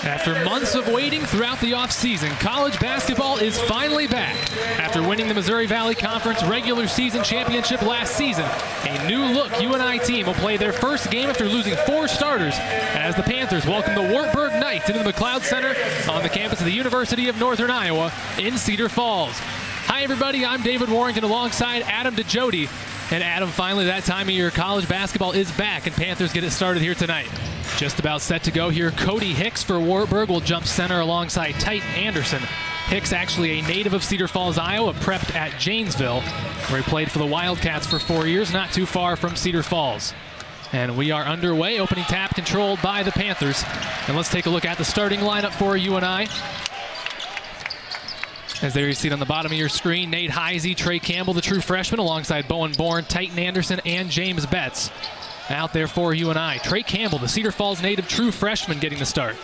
After months of waiting throughout the offseason, college basketball is finally back. After winning the Missouri Valley Conference regular season championship last season, a new look UNI team will play their first game after losing 4 starters as the Panthers welcome the Wartburg Knights into the McLeod Center on the campus of the University of Northern Iowa in Cedar Falls. Hi everybody, I'm David Warrington alongside Adam DeJoode. And Adam, finally that time of year, college basketball is back and Panthers get it started here tonight. Just about set to go here. Cody Hicks for Wartburg will jump center alongside Titan Anderson. Hicks, actually a native of Cedar Falls, Iowa, prepped at Janesville, where he played for the Wildcats for 4 years, not too far from Cedar Falls. And we are underway, opening tap controlled by the Panthers. And let's take a look at the starting lineup for UNI. As there you see it on the bottom of your screen, Nate Heisey, Trey Campbell, the true freshman, alongside Bowen Bourne, Titan Anderson, and James Betts. Out there for UNI. Trey Campbell, the Cedar Falls native true freshman, getting the start.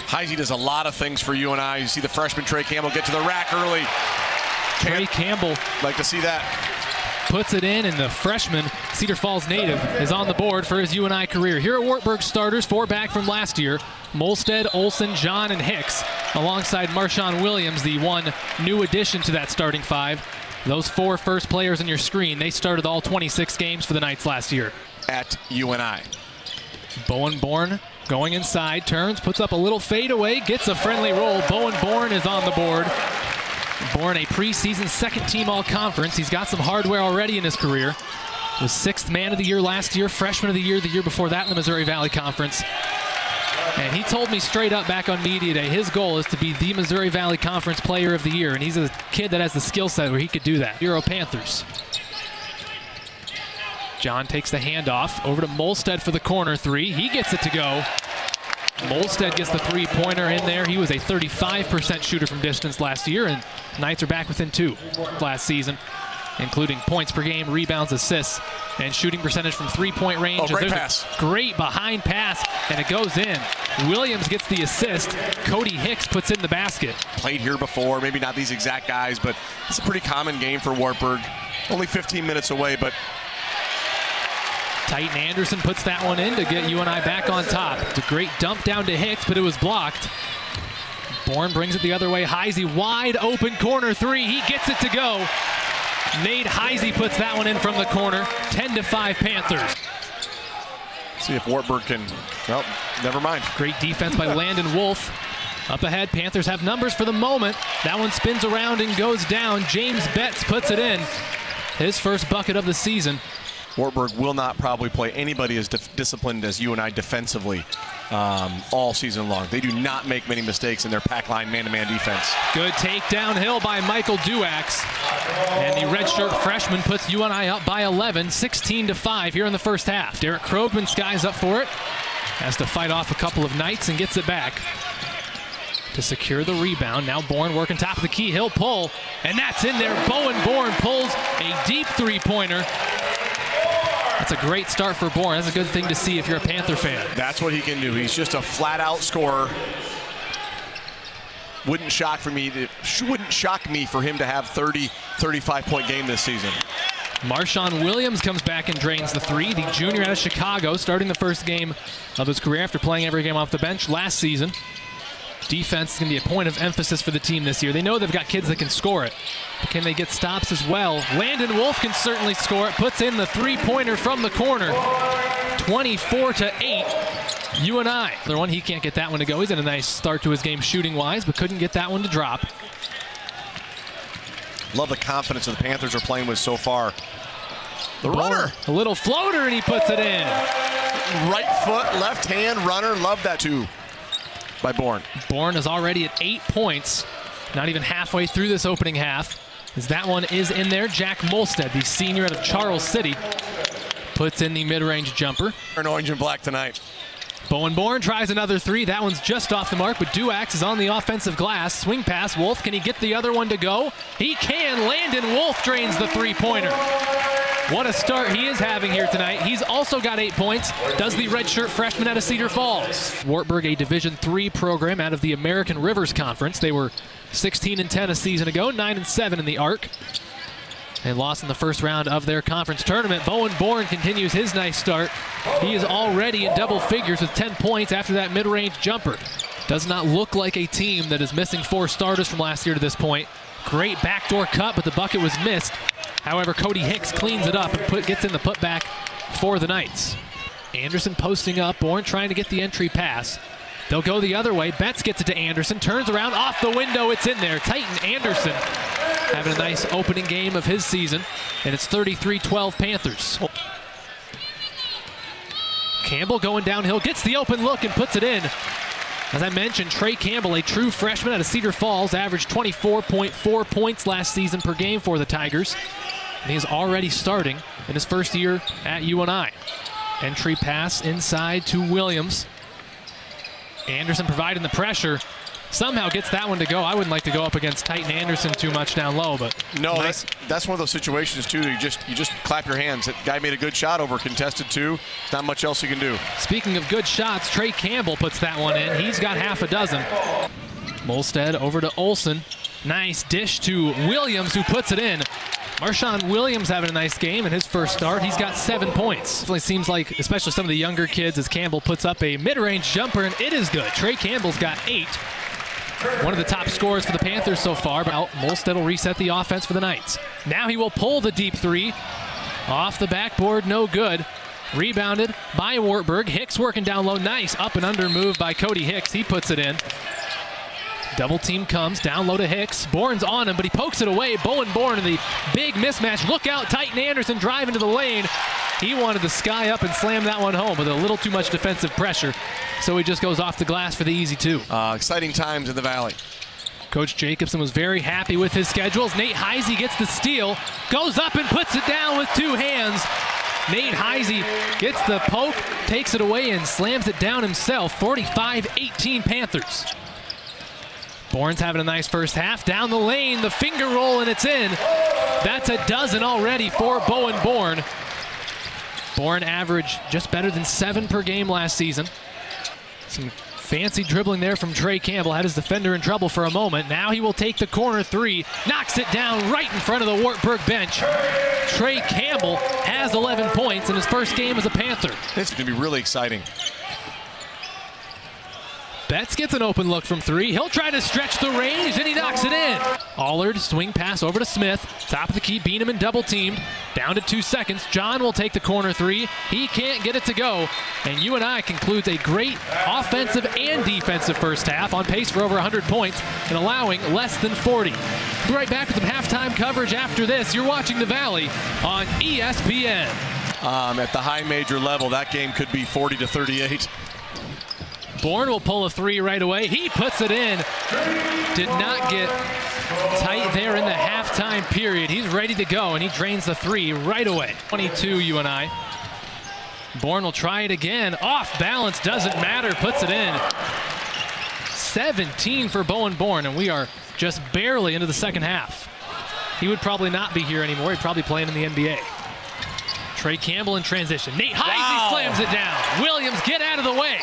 Heisey does a lot of things for UNI. You see the freshman Trey Campbell get to the rack early. Trey Campbell. Like to see that. Puts it in, and the freshman, Cedar Falls native, is on the board for his UNI career. Here at Wartburg starters, 4 back from last year. Molstead, Olsen, John, and Hicks, alongside Marshawn Williams, the one new addition to that starting 5. Those 4 first players on your screen, they started all 26 games for the Knights last year. At UNI. Bowen Bourne going inside, turns, puts up a little fadeaway, gets a friendly roll. Bowen Bourne is on the board. Bourne, a preseason second-team all-conference. He's got some hardware already in his career. Was 6th man of the year last year, freshman of the year before that in the Missouri Valley Conference. And he told me straight up back on Media Day, his goal is to be the Missouri Valley Conference Player of the Year, and he's a kid that has the skill set where he could do that. Euro Panthers. John takes the handoff over to Molstead for the corner 3. He gets it to go. Molstead gets the 3-pointer in there. He was a 35% shooter from distance last year, and Knights are back within 2 last season, including points per game, rebounds, assists, and shooting percentage from 3-point range. Oh, great pass. Great behind pass, and it goes in. Williams gets the assist. Cody Hicks puts in the basket. Played here before, maybe not these exact guys, but it's a pretty common game for Wartburg. Only 15 minutes away, but Titan Anderson puts that one in to get UNI back on top. It's a great dump down to Hicks, but it was blocked. Bourne brings it the other way. Heisey, wide open corner 3. He gets it to go. Nate Heisey puts that one in from the corner. 10-5 Panthers. See if Wartburg can, well, never mind. Great defense by Landon Wolf. Up ahead, Panthers have numbers for the moment. That one spins around and goes down. James Betts puts it in. His first bucket of the season. Wartburg will not probably play anybody as disciplined as UNI defensively all season long. They do not make many mistakes in their pack line man-to-man defense. Good take downhill by Michael Duax. And the redshirt freshman puts UNI up by 11, 16-5 here in the first half. Derek Krogman skies up for it. Has to fight off a couple of Knights and gets it back to secure the rebound. Now Bourne working top of the key. He'll pull, and that's in there. Bowen Bourne pulls a deep 3-pointer. That's a great start for Bourne. That's a good thing to see if you're a Panther fan. That's what he can do. He's just a flat-out scorer. Wouldn't shock me for him to have 30, 35-point game this season. Marshawn Williams comes back and drains the 3. The junior out of Chicago, starting the first game of his career after playing every game off the bench last season. Defense is going to be a point of emphasis for the team this year. They know they've got kids that can score it. But can they get stops as well? Landon Wolf can certainly score it. Puts in the 3-pointer from the corner. 24-8. UNI. The one, he can't get that one to go. He's had a nice start to his game shooting-wise, but couldn't get that one to drop. Love the confidence that the Panthers are playing with so far. The runner. A little floater, and he puts it in. Right foot, left hand runner. Love that too. By Bourne. Bourne is already at 8 points, not even halfway through this opening half, as that one is in there. Jack Molstead, the senior out of Charles City, puts in the mid-range jumper. In orange and black tonight. Bowen Bourne tries another 3. That one's just off the mark, but Duax is on the offensive glass. Swing pass, Wolf, can he get the other one to go? He can. Landon Wolf drains the 3-pointer. What a start he is having here tonight. He's also got 8 points. Does the redshirt freshman out of Cedar Falls. Wartburg, a Division III program out of the American Rivers Conference. They were 16-10 a season ago, 9-7 in the ARC. They lost in the first round of their conference tournament. Bowen Bourne continues his nice start. He is already in double figures with 10 points after that mid-range jumper. Does not look like a team that is missing 4 starters from last year to this point. Great backdoor cut, but the bucket was missed. However, Cody Hicks cleans it up and gets in the putback for the Knights. Anderson posting up, Bourne trying to get the entry pass. They'll go the other way. Betts gets it to Anderson, turns around, off the window, it's in there. Titan Anderson having a nice opening game of his season, and it's 33-12 Panthers. Campbell going downhill, gets the open look and puts it in. As I mentioned, Trey Campbell, a true freshman out of Cedar Falls, averaged 24.4 points last season per game for the Tigers. And he is already starting in his first year at UNI. Entry pass inside to Williams. Anderson providing the pressure. Somehow gets that one to go. I wouldn't like to go up against Titan Anderson too much down low, but no, nice. that's one of those situations too. You just clap your hands. That guy made a good shot over contested two. Not much else you can do. Speaking of good shots, Trey Campbell puts that one in. He's got half a dozen. Molstead over to Olsen. Nice dish to Williams, who puts it in. Marshawn Williams having a nice game in his first start. He's got 7 points. Definitely seems like, especially some of the younger kids, as Campbell puts up a mid-range jumper, and it is good. Trey Campbell's got 8. One of the top scorers for the Panthers so far, but Molstead will reset the offense for the Knights. Now he will pull the deep 3. Off the backboard, no good. Rebounded by Wartburg. Hicks working down low. Nice up and under move by Cody Hicks. He puts it in. Double team comes, down low to Hicks. Bourne's on him, but he pokes it away. Bowen Bourne in the big mismatch. Look out, Titan Anderson driving to the lane. He wanted to sky up and slam that one home with a little too much defensive pressure. So he just goes off the glass for the easy 2. Exciting times in the Valley. Coach Jacobson was very happy with his schedules. Nate Heisey gets the steal, goes up and puts it down with 2 hands. Nate Heisey gets the poke, takes it away and slams it down himself. 45-18 Panthers. Bourne's having a nice first half. Down the lane, the finger roll, and it's in. That's a dozen already for Bowen Bourne. Bourne averaged just better than 7 per game last season. Some fancy dribbling there from Trey Campbell. Had his defender in trouble for a moment. Now he will take the corner 3. Knocks it down right in front of the Wartburg bench. Trey Campbell has 11 points in his first game as a Panther. It's going to be really exciting. Betts gets an open look from 3. He'll try to stretch the range, and he knocks it in. Allard, swing pass over to Smith. Top of the key, Bieneman double teamed. Down to 2 seconds. John will take the corner 3. He can't get it to go. And UNI concludes a great offensive and defensive first half, on pace for over 100 points and allowing less than 40. We'll be right back with some halftime coverage after this. You're watching The Valley on ESPN. At the high major level, that game could be 40-38. Bourne will pull a 3 right away. He puts it in. Did not get tight there in the halftime period. He's ready to go, and he drains the 3 right away. 22 UNI. Bourne will try it again. Off balance, doesn't matter, puts it in. 17 for Bowen Bourne, and we are just barely into the second half. He would probably not be here anymore. He'd probably playing in the NBA. Trey Campbell in transition. Nate Heisey slams it down. Williams, get out of the way.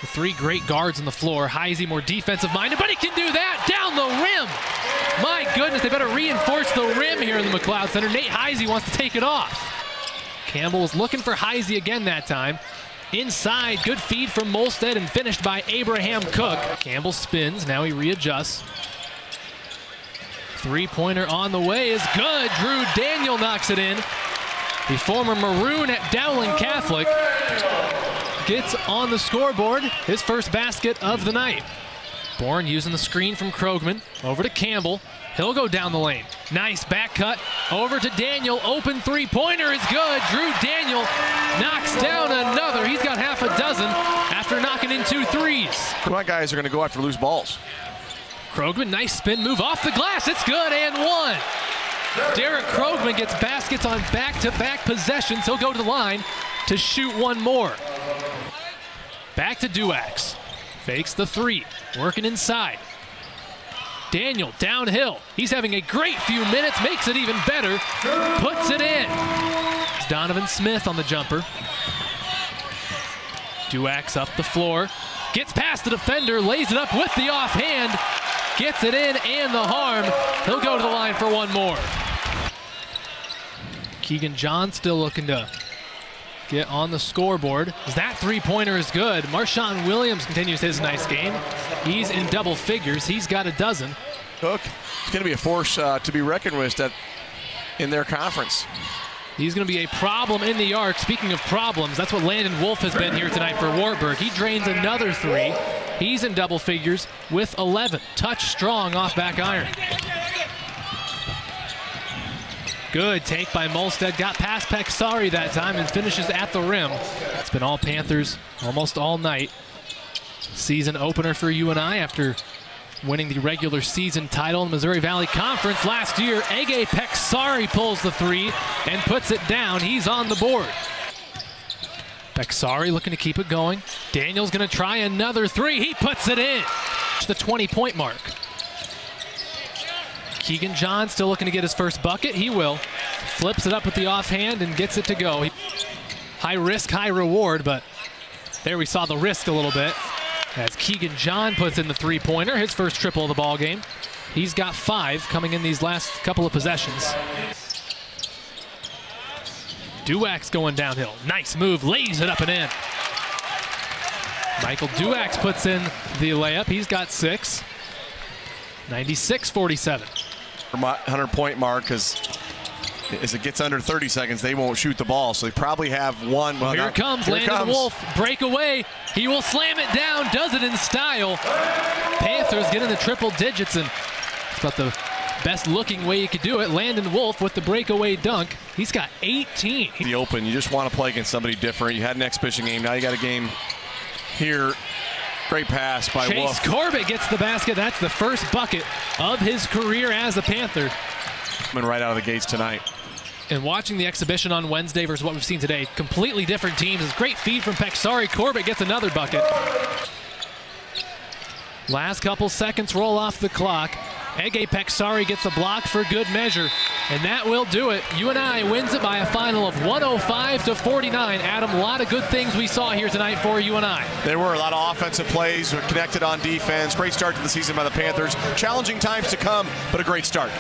The 3 great guards on the floor. Heisey more defensive-minded, but he can do that down the rim. My goodness, they better reinforce the rim here in the McLeod Center. Nate Heisey wants to take it off. Campbell was looking for Heisey again that time. Inside, good feed from Molstead and finished by Abraham Cook. Campbell spins, now he readjusts. 3-pointer on the way is good. Drew Daniel knocks it in. The former Maroon at Dowling Catholic gets on the scoreboard his first basket of the night. Bourne using the screen from Krogman. Over to Campbell. He'll go down the lane. Nice back cut. Over to Daniel. Open 3-pointer is good. Drew Daniel knocks down another. He's got half a dozen after knocking in 2 threes. My guys are going to go after loose balls. Krogman, nice spin move off the glass. It's good, and 1. Derek Krogman gets baskets on back-to-back possessions. He'll go to the line to shoot 1 more. Back to Duax. Fakes the 3. Working inside. Daniel downhill. He's having a great few minutes. Makes it even better. Puts it in. It's Donovan Smith on the jumper. Duax up the floor. Gets past the defender. Lays it up with the offhand. Gets it in and the harm. He'll go to the line for 1 more. Keegan John still looking to get on the scoreboard. That three-pointer is good. Marshawn Williams continues his nice game. He's in double figures. He's got a dozen. Cook is going to be a force to be reckoned with in their conference. He's going to be a problem in the arc. Speaking of problems, that's what Landon Wolf has been here tonight for Wartburg. He drains another three. He's in double figures with 11. Touch strong off back iron. Good take by Molstead. Got past Peksari that time and finishes at the rim. It's been all Panthers almost all night. Season opener for UNI after winning the regular season title in the Missouri Valley Conference last year. Ege Peksari pulls the three and puts it down. He's on the board. Peksari looking to keep it going. Daniel's going to try another three. He puts it in. The 20-point mark. Keegan John still looking to get his first bucket. He will. Flips it up with the offhand and gets it to go. High risk, high reward, but there we saw the risk a little bit as Keegan John puts in the three-pointer, his first triple of the ball game. He's got 5 coming in these last couple of possessions. Duax going downhill. Nice move, lays it up and in. Michael Duax puts in the layup. He's got 6. 96-47. 100-point mark, because as it gets under 30 seconds, they won't shoot the ball, so they probably have one. Well, here it comes, Landon Wolf, breakaway. He will slam it down, does it in style. Panthers get in the triple digits, and it's about the best looking way you could do it. Landon Wolf with the breakaway dunk. He's got 18. The open, you just want to play against somebody different. You had an exhibition game, now you got a game here. Great pass by Wolf. Chase Corbett gets the basket. That's the first bucket of his career as a Panther. Coming right out of the gates tonight. And watching the exhibition on Wednesday versus what we've seen today, completely different teams. It's a great feed from Peksari. Corbett gets another bucket. Last couple seconds roll off the clock. Ege Peksari gets a block for good measure, and that will do it. UNI wins it by a final of 105-49. Adam, a lot of good things we saw here tonight for UNI. There were a lot of offensive plays, connected on defense. Great start to the season by the Panthers. Challenging times to come, but a great start.